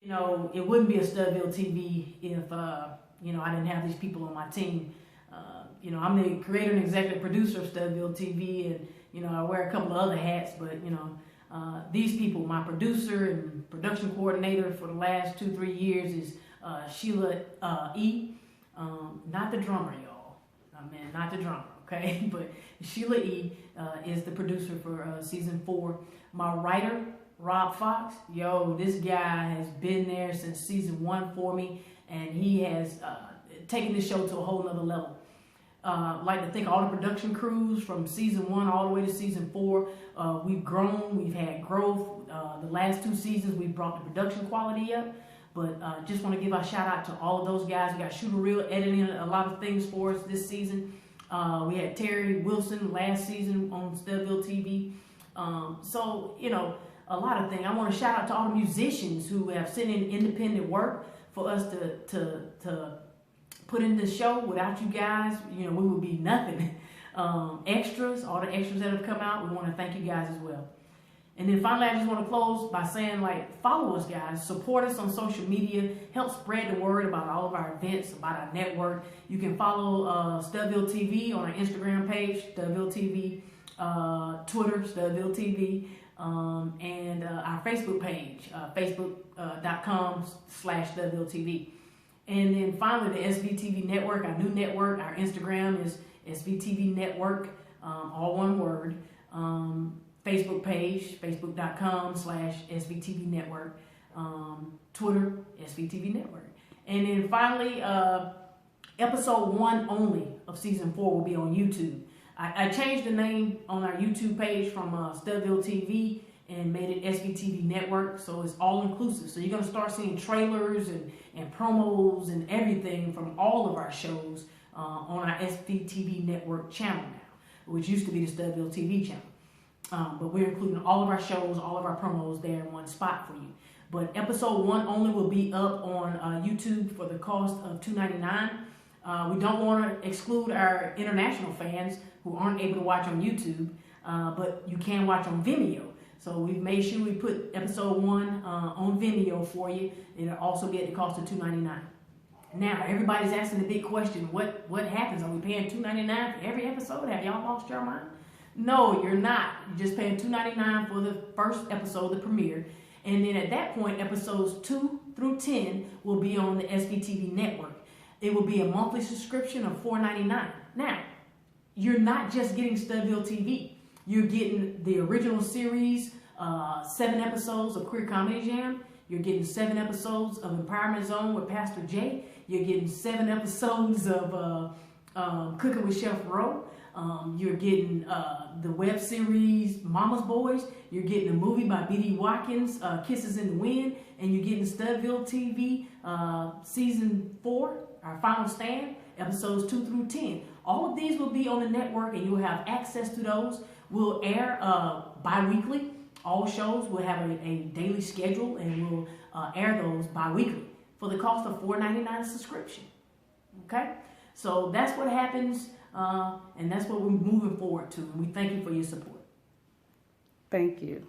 You know, it wouldn't be a Studville TV if, you know, I didn't have these people on my team. You know, I'm the creator and executive producer of Studville TV, and, you know, I wear a couple of other hats, but, you know, these people, my producer and production coordinator for the last 2-3 years is Sheila E. Not the drummer, y'all. Man, not the drummer, okay? But Sheila E. Is the producer for season 4. My writer, Rob Fox, yo, this guy has been there since season 1 for me, and he has taken this show to a whole nother level. Like to thank all the production crews from season 1 all the way to season 4. We've grown, we've had growth. The last 2 seasons, we've brought the production quality up. But just want to give a shout out to all of those guys. We got Shooter Real editing a lot of things for us this season. We had Terry Wilson last season on Studville TV. So, you know, a lot of things. I want to shout out to all the musicians who have sent in independent work for us to put in this show. Without you guys, you know, we would be nothing. Extras, all the extras that have come out, we want to thank you guys as well. And then finally, I just want to close by saying, like, follow us, guys. Support us on social media. Help spread the word about all of our events, about our network. You can follow Studville TV on our Instagram page, Studville TV, Twitter, Studville TV, and our Facebook page, facebook.com/Studville TV. And then finally, the SVTV Network, our new network. Our Instagram is SVTV Network, all one word. Facebook page, facebook.com/SVTV Network. Twitter, SVTV Network. And then finally, episode 1 only of season 4 will be on YouTube. I changed the name on our YouTube page from Studville TV and made it SVTV Network, so it's all inclusive. So you're going to start seeing trailers and promos and everything from all of our shows on our SVTV Network channel now, which used to be the Studville TV channel. But we're including all of our shows, all of our promos there in one spot for you. But episode 1 only will be up on YouTube for the cost of $2.99. We don't want to exclude our international fans who aren't able to watch on YouTube, but you can watch on Vimeo. So we've made sure we put episode 1 on Vimeo for you. It'll also be at the cost of $2.99. Now, everybody's asking the big question, what happens? Are we paying $2.99 for every episode? Have y'all lost your mind? No, you're not. You're just paying $2.99 for the first episode, the premiere. And then at that point, episodes 2 through 10 will be on the SVTV Network. It will be a monthly subscription of $4.99. Now, you're not just getting Studville TV. You're getting the original series, 7 episodes of Queer Comedy Jam. You're getting 7 episodes of Empowerment Zone with Pastor Jay. You're getting 7 episodes of Cooking with Chef Ro. You're getting the web series Mama's Boys. You're getting a movie by B.D. Watkins, Kisses in the Wind. And you're getting Studville TV season 4, our final stand, episodes 2 through 10. All of these will be on the network, and you'll have access to those. We'll air bi-weekly. All shows will have a daily schedule, and we'll air those bi-weekly for the cost of $4.99 subscription. Okay? So that's what happens, and that's what we're moving forward to. And we thank you for your support. Thank you.